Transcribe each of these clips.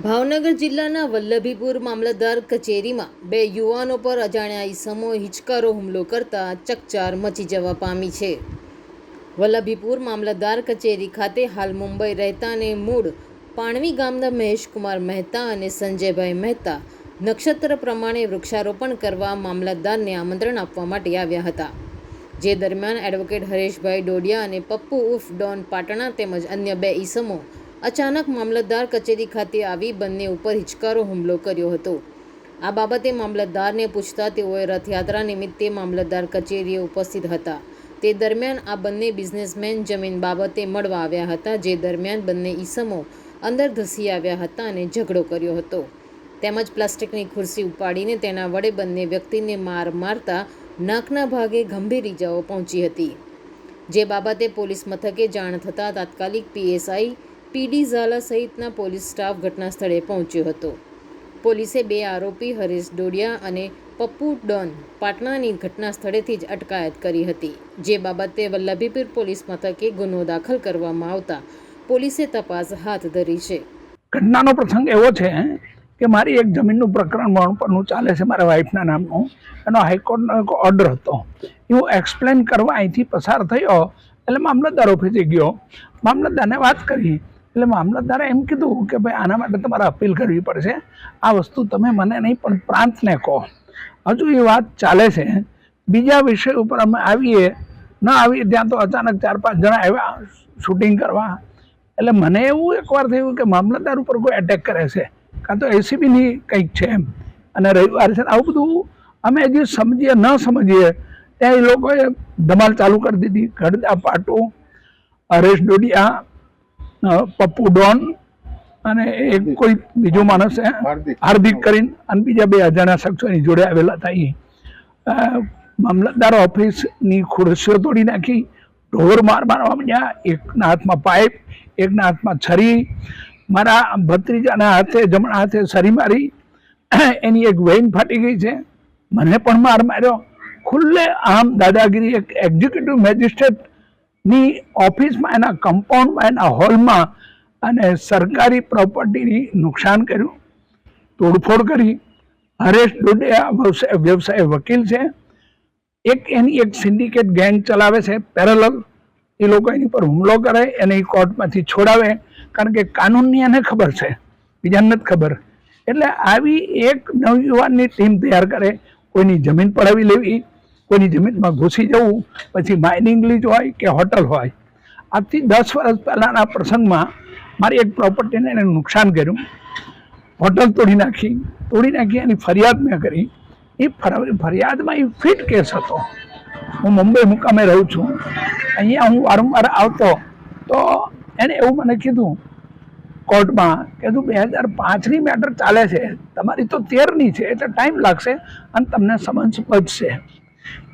ભાવનગર જિલ્લાના વલ્લભીપુર મામલતદાર કચેરીમાં બે યુવાનો પર અજાણ્યા ઈસમોએ હિચકારો હુમલો કરતા ચકચાર મચી જવા પામી છે. વલ્લભીપુર મામલતદાર કચેરી ખાતે હાલ મુંબઈ રહેતા અને મૂળ પાણવી ગામના મહેશકુમાર મહેતા અને સંજયભાઈ મહેતા નક્ષત્ર પ્રમાણે વૃક્ષારોપણ કરવા મામલતદારને આમંત્રણ આપવા માટે આવ્યા હતા. જે દરમિયાન એડવોકેટ હરેશભાઈ ડોડિયા અને પપ્પુ ઉર્ફ ડોન પાટણા તેમજ અન્ય બે ઈસમો અચાનક મામલતદાર કચેરી ખાતે આવી બંને ઉપર હિચકારો હુમલો કર્યો હતો. આ બાબતે મામલતદારને પૂછતા તેઓએ રથયાત્રા નિમિત્તે મામલતદાર કચેરીએ ઉપસ્થિત હતા. તે દરમિયાન આ બંને બિઝનેસમેન જમીન બાબતે મળવા આવ્યા હતા. જે દરમિયાન બંને ઈસમો અંદર ધસી આવ્યા હતા અને ઝઘડો કર્યો હતો. તેમજ પ્લાસ્ટિકની ખુરશી ઉપાડીને તેના વડે બંને વ્યક્તિને મારતા નાકના ભાગે ગંભીર ઇજાઓ પહોંચી હતી. જે બાબતે પોલીસ મથકે જાણ થતાં તાત્કાલિક પીએસઆઈ પીડી ઝાલા સહિતના પોલીસ સ્ટાફ ઘટના સ્થળે પહોંચ્યો હતો. પોલીસે બે આરોપી હરેશ ડોડિયા અને પપ્પુ ડોન પાટણાની ઘટના સ્થળેથી જ અટકાયત કરી હતી. જે બાબતે વલ્લભીપુર પોલીસ મથકે ગુનો દાખલ કરવામાં આવતા પોલીસે તપાસ હાથ ધરી છે. ઘટનાનો પ્રસંગ એવો છે કે મારી એક જમીનનું પ્રકરણ પરનું ચાલે છે, મારા વાઈફના નામનું. એનો હાઈકોર્ટનો એક ઓર્ડર હતો. હું એક્સપ્લેન કરવા અહીંથી પસાર થયો એટલે મામલતદાર ઓફિસે ગયો. મામલતદારને વાત કરી એટલે મામલતદારે એમ કીધું કે ભાઈ આના માટે તમારે અપીલ કરવી પડશે. આ વસ્તુ તમે મને નહીં પણ પ્રાંતને કહો. હજુ એ વાત ચાલે છે. બીજા વિષય ઉપર અમે આવીએ ત્યાં તો અચાનક 4-5 જણા આવ્યા શૂટિંગ કરવા. એટલે મને એવું એકવાર થયું કે મામલતદાર ઉપર કોઈ એટેક કરે છે, કાં તો એસીબીની કંઈક છે એમ. અને રવિવાર છે આવું બધું અમે હજી સમજીએ ન સમજીએ ત્યાં એ લોકોએ ધમાલ ચાલુ કરી દીધી. ગડદા પાટુ, હરેશ ડોડિયા, પપ્પુ ડોન અને એક કોઈ બીજો માણસ છે હાર્દિક કરીને અને બીજા બે અજાણ્યા શખ્સો એની જોડે આવેલા હતા. એ મામલતદાર ઓફિસની ખુરશીઓ તોડી નાખી, ઢોર મારવા માંડ્યા. એકના હાથમાં પાઇપ, એકના હાથમાં છરી. મારા ભત્રીજાના હાથે જમણા હાથે છરી મારી. એની એક વેઇન ફાટી ગઈ છે. મને પણ માર માર્યો. ખુલ્લે આમ દાદાગીરી એક એક્ઝિક્યુટિવ મેજિસ્ટ્રેટની ઓફિસમાં, એના કમ્પાઉન્ડમાં, એના હોલમાં અને સરકારી પ્રોપર્ટીની નુકસાન કર્યું, તોડફોડ કરી. હરેશ ડોડિયા વ્યવસાય વકીલ છે. એની એક સિન્ડિકેટ ગેંગ ચલાવે છે પેરેલલ. એ લોકો એની પર હુમલો કરે, એને કોર્ટમાંથી છોડાવે, કારણ કે કાનૂનની એને ખબર છે, બીજાને નથી ખબર. એટલે આવી એક નવયુવાનની ટીમ તૈયાર કરે. કોઈની જમીન પડાવી લેવી, કોઈની જમીનમાં ઘૂસી જવું, પછી માઇનિંગ લીઝ હોય કે હોટલ હોય. આજથી 10 વર્ષ પહેલાંના પ્રસંગમાં મારી એક પ્રોપર્ટીને એને નુકસાન કર્યું. હોટલ તોડી નાખી એની ફરિયાદ મેં કરી. એ ફરિયાદમાં એ ફિટ કેસ હતો. હું મુંબઈ મુકામે રહું છું. અહીંયા હું વારંવાર આવતો તો એણે એવું મને કીધું કોર્ટમાં કે 2005ની મેટર ચાલે છે, તમારી તો 13ની છે, એટલે ટાઈમ લાગશે અને તમને સમન્સ બચશે.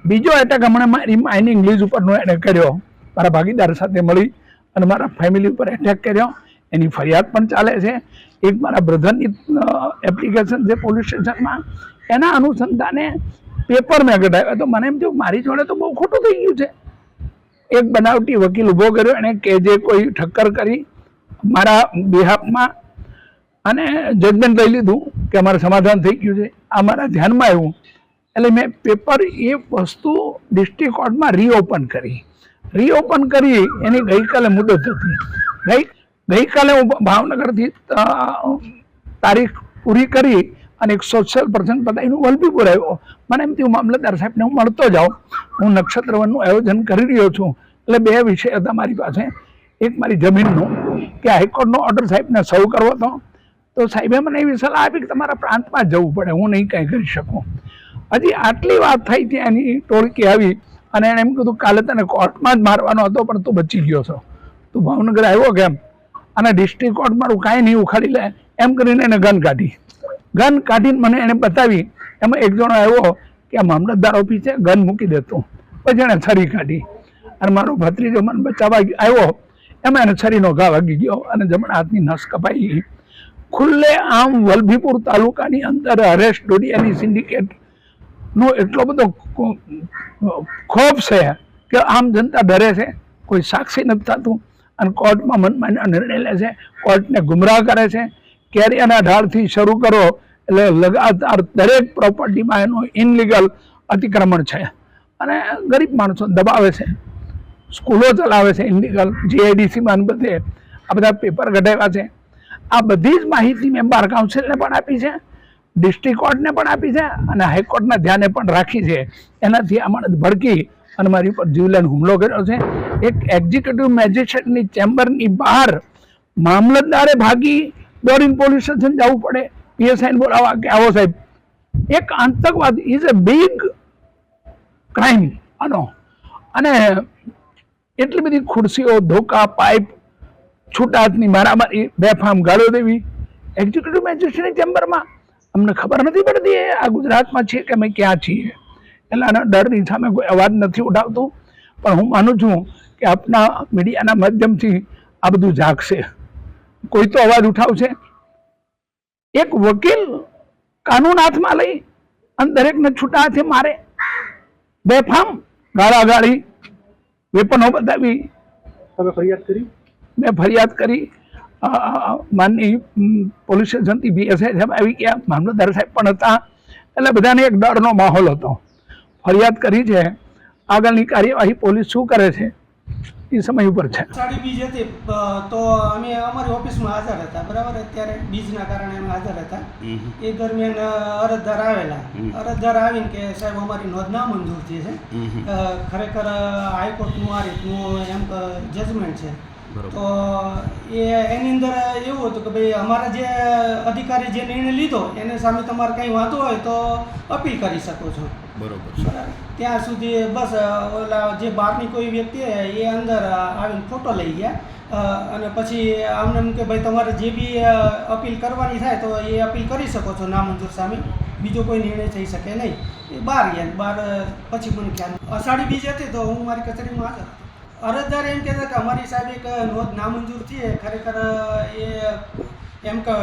બીજો એટેક હમણાં મારી માઇનિંગ લીઝ ઉપરનો એણે કર્યો, મારા ભાગીદાર સાથે મળી અને મારા ફેમિલી ઉપર એટેક કર્યો. એની ફરિયાદ પણ ચાલે છે. એક મારા બ્રધરની એપ્લિકેશન છે પોલીસ સ્ટેશનમાં. એના અનુસંધાને પેપર મેં કઢાવ્યા. તો મને એમ થયું મારી જોડે તો બહુ ખોટું થઈ ગયું છે. એક બનાવટી વકીલ ઊભો કર્યો એણે કે જે કોઈ ઠક્કર કરી મારા બિહાફમાં, અને જજમેન્ટ લઈ લીધું કે અમારું સમાધાન થઈ ગયું છે. આ મારા ધ્યાનમાં આવ્યું એટલે મેં પેપર એ વસ્તુ ડિસ્ટ્રિક્ટ કોર્ટમાં રીઓપન કરી. એની ગઈકાલે મુદત હતી. ગઈકાલે હું ભાવનગરથી તારીખ પૂરી કરી અને એક સોશિયલ પ્રસંગ પતાવીને વલ્લભીપુર આવ્યો. મને એમ થયું મામલતદાર સાહેબને હું મળતો જાઉં. હું નક્ષત્રવનનું આયોજન કરી રહ્યો છું. એટલે બે વિષય હતા મારી પાસે. એક મારી જમીનનું કે હાઈકોર્ટનો ઓર્ડર સાહેબને સર્વ કરવો હતો. તો સાહેબે મને એવી સલાહ આપી કે તમારા પ્રાંતમાં જવું પડે, હું નહીં કંઈ કરી શકું. હજી આટલી વાત થઈ ત્યાં એની ટોળકી આવી અને એણે એમ કીધું કાલે તને કોર્ટમાં જ મારવાનો હતો પણ તું બચી ગયો છો, તું ભાવનગર આવ્યો કેમ? અને ડિસ્ટ્રિક્ટ કોર્ટ મારું કાંઈ નહીં ઉખાડી લે એમ કરીને એને ગન કાઢીને મને એને બતાવી. એમાં એક જણો આવ્યો કે આ મામલતદાર ઓફિસ છે, ગન મૂકી દેતું. પછી એણે છરી કાઢી અને મારો ભત્રીજો મને બચાવવા આવ્યો. એમાં એને છરીનો ઘા વાગી ગયો અને જમણા હાથની નસ કપાઈ ગઈ. ખુલ્લે આમ વલ્લભીપુર તાલુકાની અંદર હરેશ ડોડિયાની સિન્ડિકેટનો એટલો બધો ખોફ છે કે આમ જનતા ડરે છે. કોઈ સાક્ષી નથી થતું અને કોર્ટમાં મનમાન્ય નિર્ણય લે છે, કોર્ટને ગુમરાહ કરે છે. કેરિયાના ઢાળથી શરૂ કરો એટલે લગાતાર દરેક પ્રોપર્ટીમાં એનું ઇનલીગલ અતિક્રમણ છે અને ગરીબ માણસો દબાવે છે, સ્કૂલો ચલાવે છે ઇનલીગલ, જીઆઈડીસીમાં બધે આ બધા પેપર કઢાવ્યા છે. આ બધી જ માહિતી મેં બાર કાઉન્સિલને પણ આપી છે, ડિસ્ટ્રિક્ટ કોર્ટને પણ આપી છે અને હાઈકોર્ટના ધ્યાને પણ રાખી છે. એનાથી આ માણસ ભડકી અને મારી ઉપર જીવલેણ હુમલો કર્યો છે. એક એક્ઝિક્યુટિવ મેજિસ્ટ્રેટની ચેમ્બરની બહાર મામલતદારે ભાગી દોડીને પોલીસ સ્ટેશન જવું પડે, પીએસઆઈને બોલાવવા કે આવો સાહેબ. એક આતંકવાદ ઇઝ અ બિગ ક્રાઇમ આનો. અને એટલી બધી ખુરશીઓ, ધોકા, પાઇપ, છૂટા હાથની મારામારી, બેફામ ગાળો દેવી એક્ઝિક્યુટિવ મેજિસ્ટ્રેટની ચેમ્બરમાં. અમને ખબર નથી પડતી આ ગુજરાતમાં છીએ કે અમે ક્યાં છીએ. એટલે આના ડરની સામે કોઈ અવાજ નથી ઉઠાવતું. પણ હું માનું છું કે આપના મીડિયાના માધ્યમથી આ બધું જાગશે, કોઈ તો અવાજ ઉઠાવશે. એક વકીલ કાનૂન હાથમાં લઈ અને દરેકને છૂટા હાથે મારે, બેફામ ગાળાગાળી, વેપનો બતાવી. તમે ફરિયાદ કરી? મેં ફરિયાદ કરી. માનની પોલીસ સ્ટેશનથી પીએસઆઈ સાહેબ આવી ગયા, મામલતદાર સાહેબ પણ હતા. એટલે બધાને એક ડરનો માહોલ હતો. ફરિયાદ કરી છે. આગળની કાર્યવાહી પોલીસ શું કરે છે એ સમય ઉપર છે. સાડી બીજ હતી તો અમે અમારી ઓફિસમાં હાજર હતા, બરાબર. અત્યારે બીજના કારણે અમે હાજર હતા. એ દરમિયાન અરજદાર આવેલા. અરજદાર આવીને કે સાહેબ અમારી નોંધ ના મંજૂર થઈ છે, ખરેખર હાઈકોર્ટનું આ રીતનું એમ જજમેન્ટ છે. તો એની અંદર એવું હતું કે ભાઈ અમારા જે અધિકારી જે નિર્ણય લીધો એને સામે તમારે કંઈ વાંધો હોય તો અપીલ કરી શકો છો. બરોબર. ત્યાં સુધી બસ ઓલા જે બહારની કોઈ વ્યક્તિ એ અંદર આવીને ફોટો લઈ ગયા અને પછી આમને એમ કે ભાઈ તમારે જે બી અપીલ કરવાની થાય તો એ અપીલ કરી શકો છો નામંજૂર સામે, બીજો કોઈ નિર્ણય થઈ શકે નહીં. એ બહાર ગયા. બહાર પછી મને ખ્યાલ અષાઢી બીજ હતી તો હું મારી કચેરીમાં હાજર. અરજદાર એમ કહેતા કે અમારી સાહેબ એક નોંધ નામંજૂર થઈ, ખરેખર એ એમ કે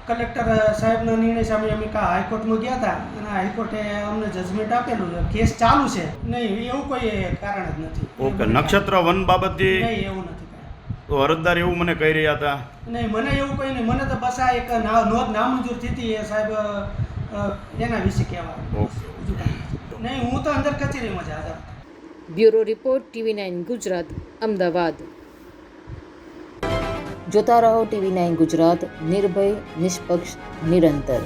કલેક્ટર સાહેબના નિર્ણય સામે અમે હાઈકોર્ટમાં ગયા હતા અને હાઈકોર્ટે અમને જજમેન્ટ આપેલું છે. કેસ ચાલુ છે. નહીં, એવું કોઈ કારણ જ નથી. ઓકે. નક્ષત્ર વન બાબતથી નહીં, એવું નથી કાંઈ. તો અરજદાર એવું મને કહી રહ્યા હતા? નહીં, મને એવું કંઈ નહીં. મને તો બસ આ એક નોંધ નામંજૂર થઈ હતી એ સાહેબ એના વિશે કહેવા. ઓકે. નહીં, હું તો અંદર કચેરીમાં જ હાજર. Bureau report TV9 Gujarat, Ahmedabad. જોતા રહો TV9 ગુજરાત, નિર્ભય, નિષ્પક્ષ, નિરંતર.